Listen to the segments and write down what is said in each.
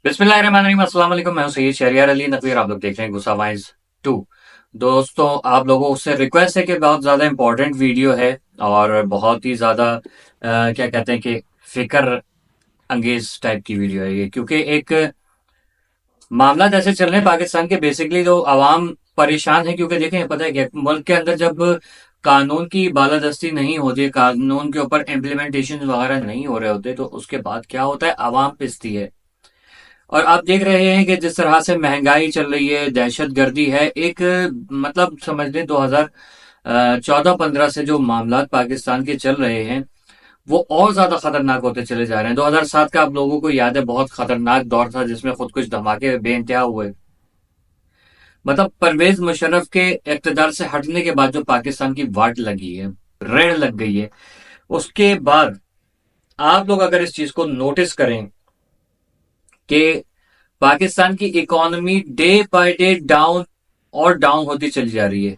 बिस्मिल्लाहिर्रहमानिर्रहीम, अस्सलाम वालेकुम। मैं हूं सैयद शहरियार अली नकवीर। आप लोग देख रहे हैं गुस्सा वाइज 2। दोस्तों, आप लोगों से रिक्वेस्ट है कि बहुत ज़्यादा इंपॉर्टेंट वीडियो है और बहुत ही ज़्यादा क्या कहते हैं कि फिक्र अंगेज टाइप की वीडियो है ये, क्योंकि एक मामला जैसे चल रहे हैं पाकिस्तान के, बेसिकली जो आवाम परेशान है। क्योंकि देखें, पता है क्या, मुल्क के अंदर जब कानून की बालादस्ती नहीं होती, कानून के ऊपर इम्प्लीमेंटेशन वगैरह नहीं हो रहे होते, तो उसके बाद क्या होता है, आवाम पिसती है। और आप देख रहे हैं कि जिस तरह से महंगाई चल रही है, दहशत गर्दी है, एक मतलब समझ लें 2014-15 से जो मामलात पाकिस्तान के चल रहे हैं, वो और ज्यादा खतरनाक होते चले जा रहे हैं। 2007 का आप लोगों को याद है, बहुत खतरनाक दौर था जिसमें खुद कुछ धमाके बेइंतहा हुए। मतलब परवेज मुशर्रफ के इक़्तिदार से हटने के बाद जो पाकिस्तान की वाट लगी है, रेड़ लग गई है, उसके बाद आप लोग अगर इस चीज को नोटिस करें कि पाकिस्तान की economy day by day down और डाउन होती चली जा रही है।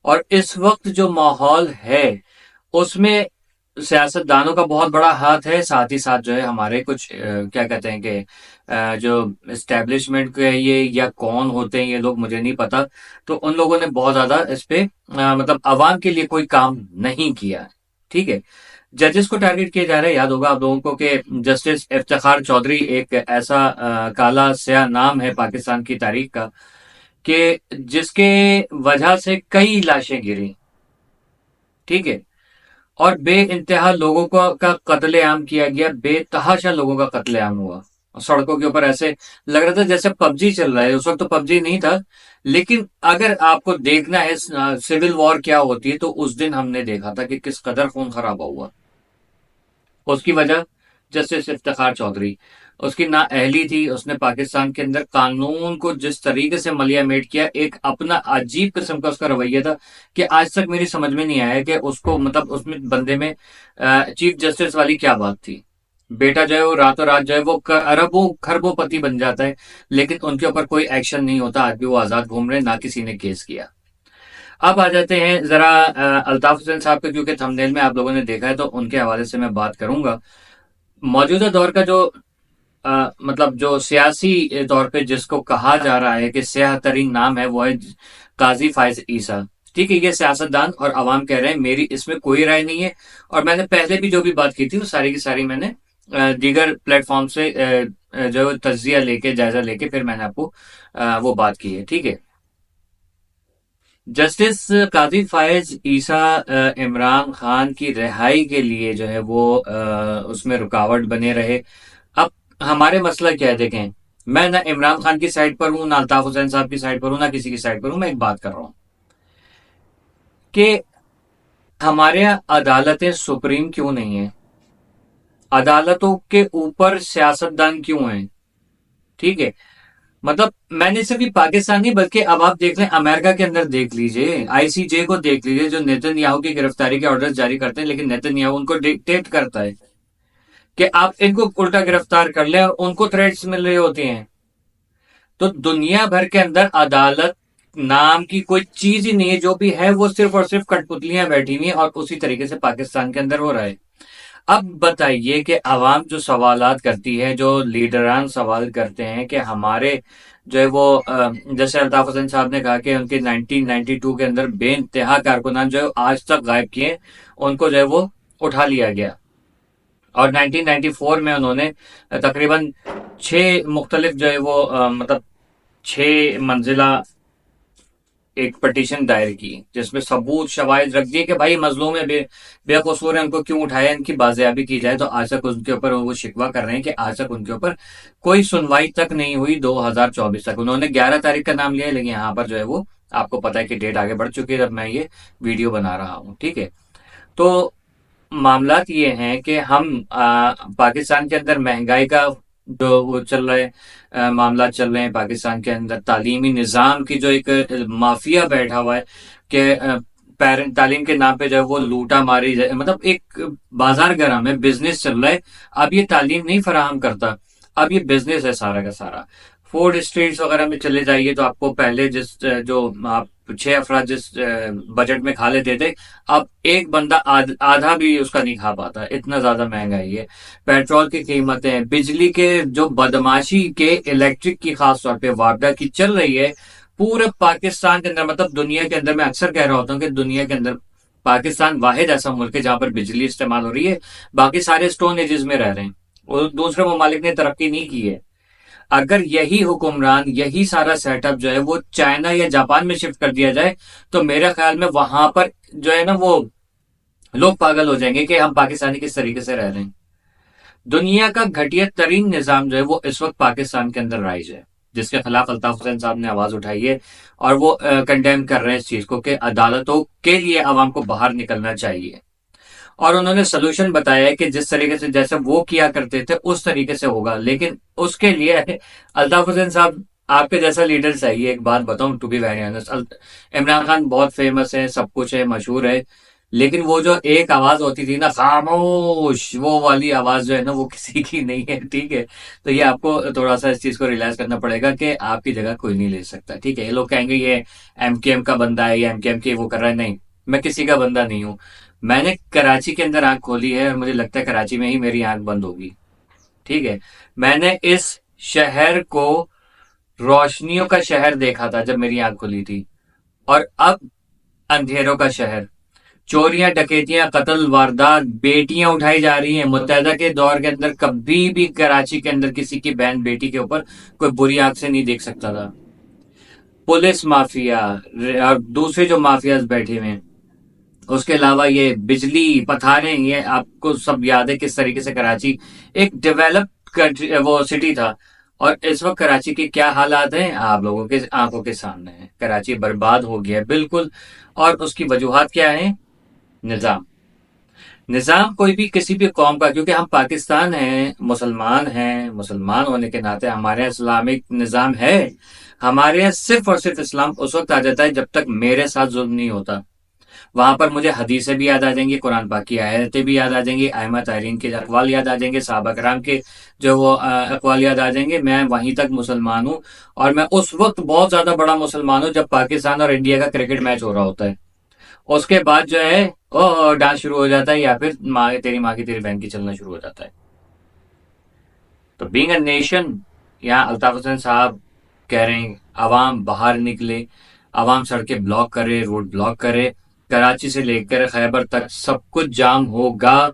और इस वक्त जो माहौल है उसमें सियासतदानों का बहुत बड़ा हाथ है, साथ ही साथ जो है हमारे कुछ क्या कहते हैं कि जो इस्टेब्लिशमेंट के ये या कौन होते हैं ये लोग, मुझे नहीं पता। तो उन लोगों ने बहुत ज्यादा इस पे मतलब अवाम के लिए कोई काम नहीं किया। ठीक है। जजेस को टारगेट किया जा रहा है। याद होगा आप लोगों को कि जस्टिस इफ्तिखार चौधरी एक ऐसा काला स्याह नाम है पाकिस्तान की तारीख का, कि जिसके वजह से कई लाशें गिरी। ठीक है। और बे इंतहा लोगों का कत्लेआम किया गया, बेतहाशा लोगों का कत्लेआम हुआ। सड़कों के ऊपर ऐसे लग रहा था जैसे पबजी चल रहा है। उस वक्त तो पबजी नहीं था, लेकिन अगर आपको देखना है सिविल वॉर क्या होती है, तो उस दिन हमने देखा था कि किस कदर खून खराबा हुआ। उसकी वजह जस्टिस इफ्तिखार चौधरी, उसकी ना अहली थी। उसने पाकिस्तान के अंदर कानून को जिस तरीके से मलियामेट किया, एक अपना अजीब किस्म का उसका रवैया था कि आज तक मेरी समझ में नहीं आया कि उसको मतलब उसमें बंदे में चीफ जस्टिस वाली क्या बात थी। बेटा जो है वो रातों रात जो है वो अरबों खरबों बन जाता है, लेकिन उनके ऊपर कोई एक्शन नहीं होता। आज भी वो आजाद घूम रहे हैं, ना किसी ने केस किया। अब आ जाते हैं जरा अल्ताफ हुसैन साहब के, क्योंकि थंबनेल में आप लोगों ने देखा है तो उनके हवाले से मैं बात करूंगा। मौजूदा दौर का जो मतलब जो सियासी तौर पे जिसको कहा जा रहा है कि स्याह तरीन नाम है, वो है काजी फायज ईसा। ठीक है, ये सियासतदान और अवाम कह रहे हैं, मेरी इसमें कोई राय नहीं है। और मैंने पहले भी जो भी बात की थी वो सारी की सारी मैंने दीगर प्लेटफॉर्म से जो तज्जिया लेके, जायजा लेके फिर मैंने आपको वो बात की है। ठीक है। जस्टिस काजी फायज ईसा इमरान खान की रिहाई के लिए जो है वो उसमें रुकावट बने रहे। अब हमारे मसला क्या है, देखें, मैं ना इमरान खान की साइड पर हूं, ना अल्ताफ हुसैन साहब की साइड पर हूं, ना किसी की साइड पर हूं। मैं एक बात कर रहा हूं कि हमारे यहाँ अदालतें सुप्रीम क्यों नहीं है, अदालतों के ऊपर सियासतदान क्यों हैं। ठीक है। मतलब मैंने सिर्फ पाकिस्तान नहीं, बल्कि अब आप देख लें अमेरिका के अंदर देख लीजिए, आईसीजे को देख लीजिए, जो नेतन्याहू की गिरफ्तारी के ऑर्डर जारी करते हैं, लेकिन नेतन्याहू उनको डिक्टेट करता है कि आप इनको उल्टा गिरफ्तार कर लें, और उनको थ्रेट्स मिल रही होती हैं। तो दुनिया भर के अंदर अदालत नाम की कोई चीज ही नहीं है। जो भी है वो सिर्फ और सिर्फ कठपुतलियां बैठी हुई हैं, और उसी तरीके से पाकिस्तान के अंदर हो रहा है। अब बताइए कि आवाम जो सवालात करती है, जो लीडरान सवाल करते हैं कि हमारे जो है वो जैसे अल्ताफ हुसैन साहब ने कहा कि उनके 1992 के अंदर बेइंतहा कारकुनान जो है आज तक गायब किए, उनको जो है वो उठा लिया गया। और 1994 में उन्होंने तकरीबन 6 मुख्तलिफ जो है वो मतलब 6 मंजिला एक पटिशन दायर की, जिसमें सबूत शवाहिद रख दिए कि भाई मजलूम है, बेकसूर है, उनको क्यों उठाया, इनकी बाजियाबी की जाए। तो आज तक उनके ऊपर वो शिकवा कर रहे हैं कि आज तक उनके ऊपर कोई सुनवाई तक नहीं हुई। 2024 तक उन्होंने 11 तारीख का नाम लिया है, लेकिन यहाँ पर जो है वो आपको पता है कि डेट आगे बढ़ चुकी है जब मैं ये वीडियो बना रहा हूँ। ठीक है। तो मामलात ये हैं कि हम पाकिस्तान के अंदर महंगाई का जो वो चल रहा है, मामला चल रहे हैं पाकिस्तान के अंदर। तालीमी निज़ाम की जो एक माफिया बैठा हुआ है कि पेरेंट तालीम के नाम पे जो है वो लूटा मारी जाए, मतलब एक बाजार गर्म है, बिजनेस चल रहा है। अब ये तालीम नहीं फराहम करता, अब ये बिजनेस है सारा का सारा। फूड स्ट्रीट्स वगैरह में चले जाइए तो आपको पहले जिस जो आप 6 अफराद जिस बजट में खा लेते थे, अब एक बंदा आधा भी उसका नहीं खा पाता, इतना ज्यादा महंगाई है। पेट्रोल की कीमतें, बिजली के जो बदमाशी के, इलेक्ट्रिक की खास तौर पे वारदात की चल रही है पूरे पाकिस्तान के अंदर, मतलब दुनिया के अंदर। मैं अक्सर कह रहा होता हूँ कि दुनिया के अंदर पाकिस्तान वाहिद ऐसा मुल्क है जहां पर बिजली इस्तेमाल हो रही है, बाकी सारे स्टोन एजेस में रह रहे हैं और दूसरे ममालिक ने तरक्की नहीं की है। अगर यही हुक्मरान, यही सारा सेटअप जो है वो चाइना या जापान में शिफ्ट कर दिया जाए, तो मेरे ख्याल में वहां पर जो है ना वो लोग पागल हो जाएंगे कि हम पाकिस्तानी किस तरीके से रह रहे हैं। दुनिया का घटिया तरीन निजाम जो है वो इस वक्त पाकिस्तान के अंदर राइज है, जिसके खिलाफ अल्ताफ हुसैन साहब ने आवाज उठाई है और वो कंडेम कर रहे हैं इस चीज को कि अदालतों के लिए आवाम को बाहर निकलना चाहिए। और उन्होंने सोल्यूशन बताया है कि जिस तरीके से जैसे वो किया करते थे उस तरीके से होगा, लेकिन उसके लिए अल्ताफ हुसैन साहब आपके जैसा लीडर चाहिए। एक बात बताऊं, to be very honest, Imran Khan बहुत फेमस है, सब कुछ है, मशहूर है, लेकिन वो जो एक आवाज होती थी ना, खामोश, वो वाली आवाज जो है ना वो किसी की नहीं है, ठीक है। तो ये आपको थोड़ा सा इस चीज को रियलाइज करना पड़ेगा कि आपकी जगह कोई नहीं ले सकता, ठीक है। ये लोग कहेंगे ये एमकेएम का बंदा है, या एमकेएम के वो कर रहा है, नहीं, मैं किसी का बंदा नहीं हूं। मैंने कराची के अंदर आंख खोली है और मुझे लगता है कराची में ही मेरी आंख बंद होगी, ठीक है। मैंने इस शहर को रोशनियों का शहर देखा था जब मेरी आंख खुली थी, और अब अंधेरों का शहर। चोरियां, डकैतियां, कत्ल, वारदात, बेटियां उठाई जा रही हैं। मुत्तहदा के दौर के अंदर कभी भी कराची के अंदर किसी की बहन बेटी के ऊपर कोई बुरी आंख से नहीं देख सकता था। पुलिस माफिया और दूसरे जो माफियाज बैठे हुए हैं, उसके अलावा ये बिजली, पथारें, ये आपको सब याद है किस तरीके से कराची एक डेवलप्ड वो सिटी था। और इस वक्त कराची के क्या हालात हैं आप लोगों के आंखों के सामने है। कराची बर्बाद हो गया है बिल्कुल। और उसकी वजूहत क्या है? निजाम। निजाम कोई भी किसी भी कौम का, क्योंकि हम पाकिस्तान हैं, मुसलमान हैं, मुसलमान होने के नाते हमारे यहाँ इस्लामिक निजाम है। हमारे यहाँ सिर्फ और सिर्फ इस्लाम उस वक्त आ जाता है जब तक मेरे साथ जुल्म नहीं होता। वहां पर मुझे हदीसें भी याद आ जाएंगी, कुरान पाक की आयतें भी याद आ जाएंगी, अइम्मा तारीन के अक़वाल याद आ जाएंगे, सहाबा कराम के जो वो अक़वाल याद आ जाएंगे। मैं वहीं तक मुसलमान हूँ, और मैं उस वक्त बहुत ज्यादा बड़ा मुसलमान हूँ जब पाकिस्तान और इंडिया का क्रिकेट मैच हो रहा होता है। उसके बाद जो है वो डांस शुरू हो जाता है, या फिर माँ की तेरी बहन की चलना शुरू हो जाता है। तो बीइंग अ नेशन, यहाँ अल्ताफ हुसैन साहब कह रहे हैं आवाम बाहर निकले, आवाम सड़कें ब्लॉक करे, रोड ब्लॉक करे, कराची से लेकर खैबर तक सब कुछ जाम होगा,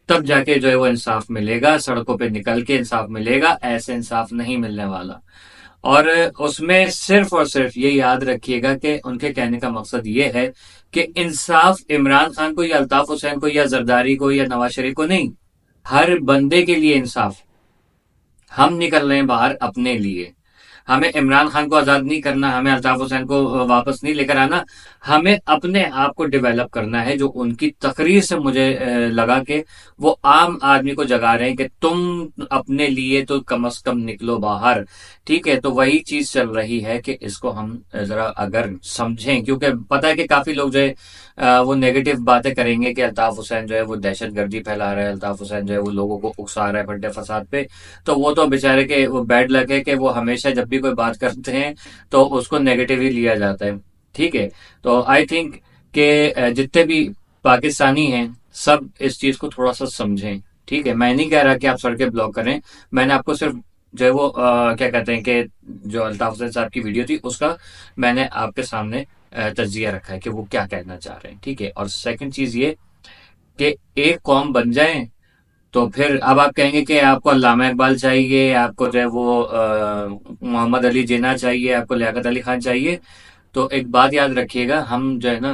तब जाके जो है वो इंसाफ मिलेगा, सड़कों पे निकल के इंसाफ मिलेगा। ऐसे इंसाफ नहीं मिलने वाला। और उसमें सिर्फ और सिर्फ ये याद रखिएगा कि उनके कहने का मकसद ये है कि इंसाफ इमरान खान को या अल्ताफ हुसैन को या जरदारी को या नवाज शरीफ को नहीं, हर बंदे के लिए इंसाफ। हम निकल रहे हैं बाहर अपने लिए। हमें इमरान खान को आजाद नहीं करना, हमें अल्ताफ हुसैन को वापस नहीं लेकर आना, हमें अपने आप को डेवलप करना है। जो उनकी तकरीर से मुझे लगा कि वो आम आदमी को जगा रहे हैं कि तुम अपने लिए तो कम से कम निकलो बाहर, ठीक है। तो वही चीज चल रही है कि इसको हम जरा अगर समझें, क्योंकि पता है कि काफी लोग जो है वो नेगेटिव बातें करेंगे कि अल्ताफ हुसैन जो है वो दहशत गर्दी फैला रहा है, अल्ताफ हुसैन जो है वो लोगों को उकसा रहा है फड्डे फसाद पे। तो वो तो बेचारे के वो बैड लक है कि वो हमेशा जब भी कोई बात करते हैं तो उसको नेगेटिव ही लिया जाता है, ठीक है। तो आई थिंक कि जितने भी पाकिस्तानी हैं सब इस चीज को थोड़ा सा समझें, ठीक है। मैं नहीं कह रहा कि आप सड़कें ब्लॉक करें, मैंने आपको सिर्फ जो है वो क्या कहते हैं कि जो अल्ताफ हुसैन साहब की वीडियो थी उसका मैंने आपके सामने तज्जिया रखा है कि वो क्या कहना चाह रहे हैं, ठीक है। और सेकंड चीज ये कि एक कौम बन जाए, तो फिर अब आप कहेंगे कि आपको अल्लामा इकबाल चाहिए, आपको जो है वो मोहम्मद अली जिन्ना चाहिए, आपको लियाकत अली खान चाहिए। तो एक बात याद रखिएगा, हम जो है ना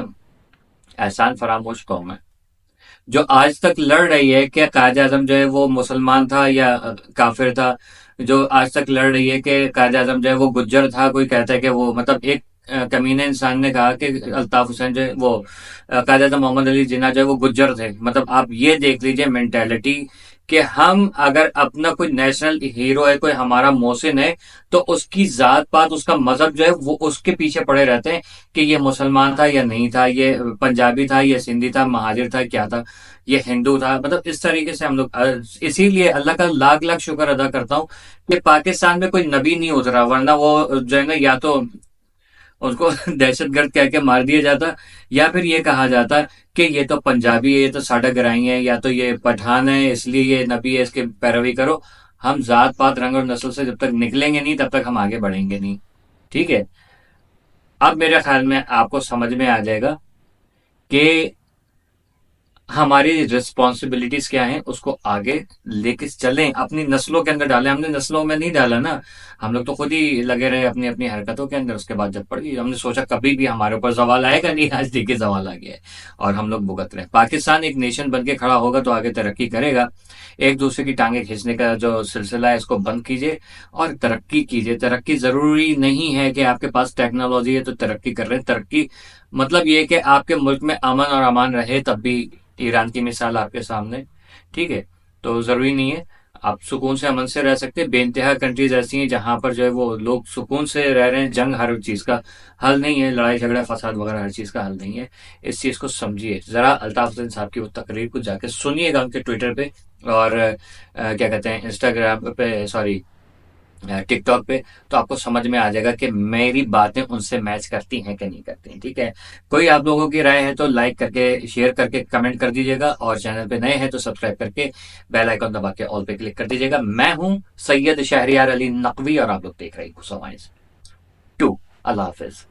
एहसान फरामोश कौम है, जो आज तक लड़ रही है कि कायद आजम जो है वो मुसलमान था या काफिर था। जो आज तक लड़ रही है कि कायद आजम जो है वो गुज्जर था, कोई कहता है कि वो, मतलब एक कमीने इंसान ने कहा कि अल्ताफ हुसैन जो है वो कायद आजम मोहम्मद अली जिन्ना जो है वो गुज्जर थे। मतलब आप ये देख लीजिए मेंटेलिटी कि हम अगर अपना कोई नेशनल हीरो है, कोई हमारा मोहसिन है, तो उसकी जात पात, उसका मजहब जो है वो उसके पीछे पड़े रहते हैं कि ये मुसलमान था या नहीं था, ये पंजाबी था, ये सिंधी था, महाजिर था, क्या था, ये हिंदू था। मतलब इस तरीके से हम लोग इसीलिए अल्लाह का लाख लाख शुक्र अदा करता हूँ कि पाकिस्तान में कोई नबी नहीं उतरा, वरना वो जो है ना या तो उसको दहशतगर्द कह के मार दिया जाता, या फिर ये कहा जाता कि ये तो पंजाबी है, ये तो साडा गराई है, या तो ये पठान है इसलिए ये नबी है, इसके पैरवी करो। हम जात पात रंग और नस्ल से जब तक निकलेंगे नहीं तब तक हम आगे बढ़ेंगे नहीं। ठीक है। अब मेरे ख्याल में आपको समझ में आ जाएगा कि हमारी रिस्पॉन्सिबिलिटीज क्या हैं, उसको आगे लेके चलें, अपनी नस्लों के अंदर डालें। हमने नस्लों में नहीं डाला ना, हम लोग तो खुद ही लगे रहे अपनी अपनी हरकतों के अंदर। उसके बाद जब पड़ गई, हमने सोचा कभी भी हमारे ऊपर सवाल आएगा नहीं, आज देखिए सवाल आ गया है और हम लोग भुगत रहे हैं। पाकिस्तान एक नेशन बन के खड़ा होगा तो आगे तरक्की करेगा। एक दूसरे की टांगे खींचने का जो सिलसिला है इसको बंद कीजिए और तरक्की कीजिए। तरक्की जरूरी नहीं है कि आपके पास टेक्नोलॉजी है तो तरक्की कर रहे हैं। तरक्की मतलब ये कि आपके मुल्क में अमन और अमान रहे, तब भी ईरान की मिसाल आपके सामने। ठीक है। तो जरूरी नहीं है, आप सुकून से अमन से रह सकते हैं। बेइंतहा कंट्रीज ऐसी हैं जहां पर जो है वो लोग सुकून से रह रहे हैं। जंग हर चीज का हल नहीं है, लड़ाई झगड़ा फसाद वगैरह हर चीज का हल नहीं है। इस चीज को समझिए। जरा अल्ताफ हुसैन साहब की वो तकरीर को जाके सुनिएगा उनके ट्विटर पे और क्या कहते हैं इंस्टाग्राम पे, सॉरी टिकटॉक पे। तो आपको समझ में आ जाएगा कि मेरी बातें उनसे मैच करती हैं कि नहीं करती हैं। ठीक है। कोई आप लोगों की राय है तो लाइक करके, शेयर करके, कमेंट कर दीजिएगा, और चैनल पे नए हैं तो सब्सक्राइब करके बेल आइकन दबा के ऑल पे क्लिक कर दीजिएगा। मैं हूं सैयद शहरियार अली नकवी और आप लोग देख रहे हैं गुस्सा वाइज 2। अल्लाह हाफिज।